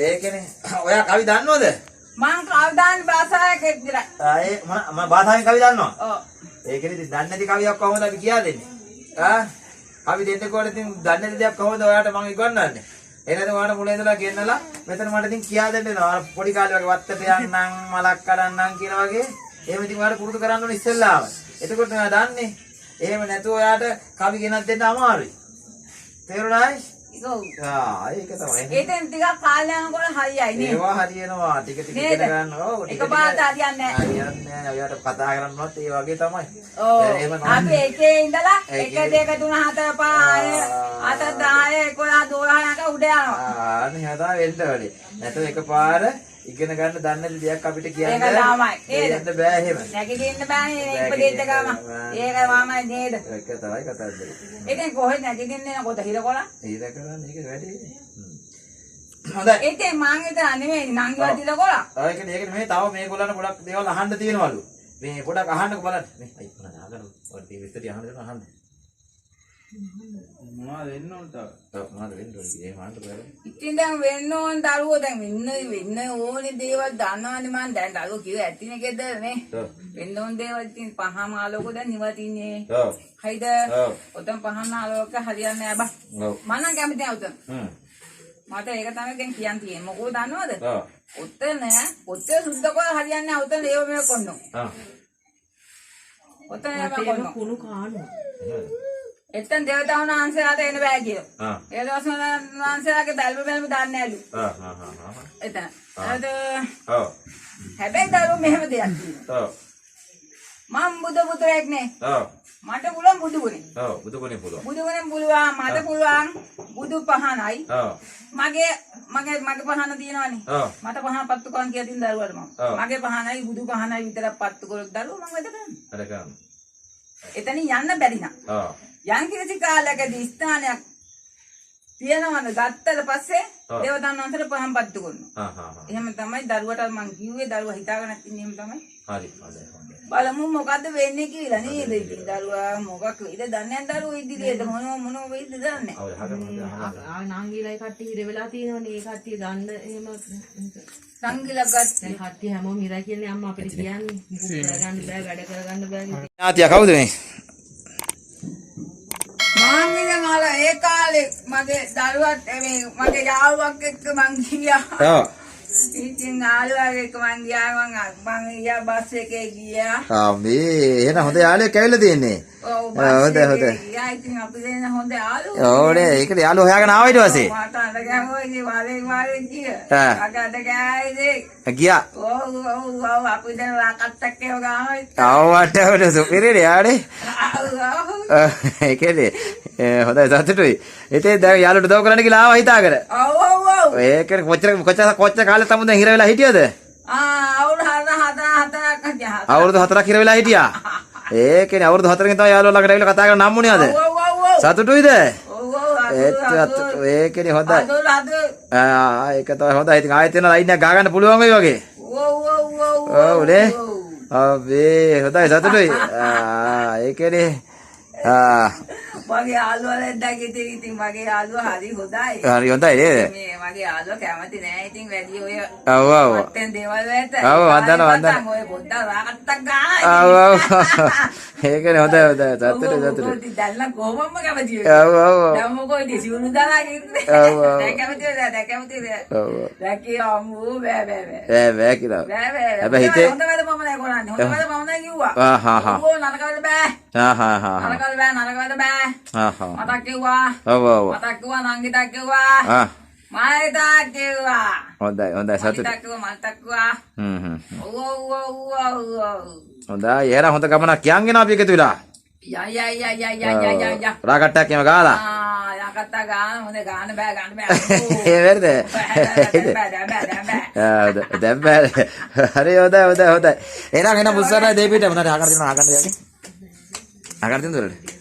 ඒකනේ. ඔයා කවි දන්නවද? මං කවි දාන්නේ භාෂාවක විතරයි. ඒ මම භාෂාවෙන් කවි දන්නවා. ඔව්. ඒකනේ ඉතින් දන්නේ නැති කවියක් කොහොමද අපි කියා දෙන්නේ? කවි දෙන්නකොට ඉතින් දන්නේ නැති දෙයක් කොහොමද ඔයාට මම ඉගන්වන්නේ? එහෙනම් ඔයාට මුලින් ඉඳලා ගෙන්නලා මෙතන මට ඉතින් කියා දෙන්න වෙනවා. පොඩි කාලේ වගේ වත්තට යන්නම් මලක් කඩන්නම් කියන වගේ. එහෙම ඉතින් ඔයාට පුරුදු කරන්න ඕනේ ඉස්සෙල්ලාම. එතකොට ඔයා දන්නේ. එහෙම නැතුව ඔයාට කවි ගෙනත් දෙන්න අමාරුයි. තේරුණායි? ඒක තමයි. ඒකෙන් ටිකක් කාලය යනකොට හරියයි නේද? ඒවා හරියනවා. ටික ටික ඉගෙන ගන්න. ඔව්. එකපාරට හරියන්නේ නැහැ. හරියන්නේ නැහැ. ඔයාට කතා කරන්නවත් ඒ වගේ තමයි. ඔව්. අපි එකේ ඉඳලා 1 2 3 4 5 6 7 10 11 12 යනක උඩ යනවා. අනේ හදා වෙන්න ඕනේ. නැත්නම් එකපාර ඉගෙන ගන්න දන්න දෙයක් අපිට කියන්න. ඒක තමයි. නේද? බෑ එහෙම. නැගිටින්න බෑනේ ඉපදෙන්න ගම. ඒක වමයි නේද? ඒක තමයි කතා කරන්නේ. ඒකෙන් කොහෙද නැගිටින්නේ නේද? කොට හිරකොල? හිර කරන්නේ ඒක වැඩේ. හොඳයි. ඒකේ මං විතර නෙමෙයි නංගිවත් හිරකොල. ඒකනේ මේ තව මේගොල්ලන්ට ගොඩක් දේවල් අහන්න තියෙනවලු. මේ පොඩක් අහන්නකෝ බලන්න. මේ අයි මොනවද අහගන්න. ඔය විස්තරي අහන්න දෙනවා අහන්න. මොනවද වෙන්න ඕන තව? මොනවද වෙන්න ඕන? ඒ මාන්න බලන්න. ඉතින් දැන් වෙන්න ඕන දරුවෝ දැන් වෙන්න ඕනේ දේවල් දන්නවනේ මං දැන් දරුවෝ කිව්ව ඇතිනේ ගෙද නේ. වෙන්න ඕන දේවල් ඉතින් පහම ආලෝක දැන් නිවතින්නේ. ඔව්. හයිද? ඔතන පහම ආලෝක හරියන්නේ නැහැ බා. ඔව්. මම නම් කැමති නැහැ උතන. මට ඒක තමයි දැන් කියන් තියෙන්නේ. මොකෝ දන්නවද? ඔව්. ඔතන සුද්ධ කරලා හරියන්නේ නැහැ උතන ඒව මේව කොන්නෝ. ඔතන ඒව කොන්නෝ. කුණු කානවා. එතෙන් දේවතාවුන් වහන්සේලාට එන්න බෑ කියලා. ඒ දවස්වල වහන්සේලාගේ බැල්ම දාන්නේ නැලු. එතන. හැබැයි දරුවෝ මෙහෙම දෙයක් තියෙනවා. මම බුදුරෙක් නේ. මට පුළුවන් බුදු ගුණේ. බුදු ගුණේ පුළුවන්. බුදු ගුණේ පුළුවන් මට පුළුවන් බුදු පහනයි. මගේ පහන තියෙනවනේ. මට පහන පත්තු කරන් කියලා තියෙන දරුවට මම. මගේ පහනයි බුදු පහනයි විතරක් පත්තු කරොත් දරුවෝ මම වැඩ කරන්නේ. වැඩ කරන්න. එතනින් යන්න බැරි නම්. යම් කිසි කාලයකදී ස්ථානයක් තියෙනවද ගත්තට පස්සේ දේවතාවුන් වහන්සේට පහන් පත්තු කරනවා. එහෙම තමයි දරුවට මං කිව්වේ දරුවා හිතාගෙන ඉන්නේ එහෙම තමයි. හරි හොඳයි. බලමු මොකද්ද වෙන්නේ කියලා නේද? ඉතින් දරුවා මොකක් වෙයිද දන්නේ නැහැ දරුවෝ ඉදිරියට මොනව වෙයිද දන්නේ නැහැ. නාංගිලයි කට්ටිය හිර වෙලා තියෙනවනේ ඒ කට්ටිය ගන්න එහෙම සංගිලා ගත්ත දැන් කට්ටිය හැමෝම හිරයි කියන්නේ අම්මා අපිට කියන්නේ මුකුත් කරගන්න බෑ වැඩ කරගන්න බෑ. ඥාතිය කවුද මේ? මං ඉතින් අර ඒ කාලේ මගේ දරුවත් මගේ යාළුවක් එක්ක මං ගියා. ඔව්. ඉතින් යාළුවාගේ එක්ක මං ගියා මං ගියා බස් එකේ ගියා. මේ එහෙනම් හොඳ යාළුවෙක් ඇවිල්ලා තියෙන්නේ. ඔව් හොඳයි. ගියා ඉතින් අපි දෙන්න හොඳ යාළුවෝ. ඕනේ ඒකට යාළුවෝ හොයාගෙන ආවා ඊට පස්සේ. මට අඬ ගැහුවා ඉතින් වාලේ ගියා. අගට ගෑයිනේ. ගියා. ඔව් අපි දැන් රාකට්ටක් ඒව ගාවා. ආවට සුපිරිනේ යානේ. ඒකනේ හොඳයි සතුටුයි. ඉතින් දැන් යාළුවට දව කරන්න කියලා ආවා හිතාගෙන. ඔව්. ඒකනේ කොච්චර කාලෙ තමුන් දැන් හිර වෙලා හිටියද? අවුරුදු 4ක් හිර වෙලා හිටියා. ඒකනේ අවුරුදු 4කින් තමයි යාළුවා ළඟට ඇවිල්ලා කතා කරන්න හම්බුනේ අද. සතුටුයිද? ඒකනේ හොඳයි. ඒක තමයි හොඳයි. ඉතින් ආයෙත් වෙන ලයින් එකක් ගහගන්න පුළුවන් වෙයි වගේ. ඔව් නේ. අබේ හොඳයි සතුටුයි. ඒකනේ මගේ යාළුවා දැක්ක ඉතින් මගේ යාළුවා හරි හොඳයි. හරි හොඳයි නේද? මේ මගේ යාළුවා කැමති නෑ ඉතින් වැඩි ඔය ඔව් වටෙන් දේවල් වලට. ඔව් වන්දන. ඔය පොඩ්ඩක් රාකට්ටක් ගාලා. ඔව්. ඒකනේ හොඳයි සතුටුයි. දැල්ලා කොහොමම කැමති වෙයි. ඔව්. දැන් මොකෝ ඉතින් සිවුරු දාලා ඉන්නේ. දැන් කැමතිද? ඔව්. දැකේ අම්මෝ බෑ. බෑ කියලා. බෑ. හැබැයි හිතේ හොඳ වැඩ මම නෑ කරන්නේ. හොඳ වැඩ මම නෑ කිව්වා. ඕ නරක වැඩ බෑ. නරක වැඩ බෑ. මතක් කිව්වා. ඔව්. මතක් කිව්වා නංගිටක් කිව්වා. මයිටක් කිව්වා. හොඳයි සතුටුයි. මතක් කිව්වා. ඔව්. හොඳයි එහෙනම් හොඳ ගමනක් යන් ගෙන අපි එකතු වෙලා. යා. රාකට්ටයක් එහෙම ගාලා. යාකට්ටා ගාන හොඳ ගාන බෑ. ඒ වෙරද? දැන් බෑ. හරි හොඳයි. එහෙනම් මුස්සරයි දෙපිට මොනවාද ආකර දෙනවා ආකර දෙන්නේ. ආකර දෙන්නද?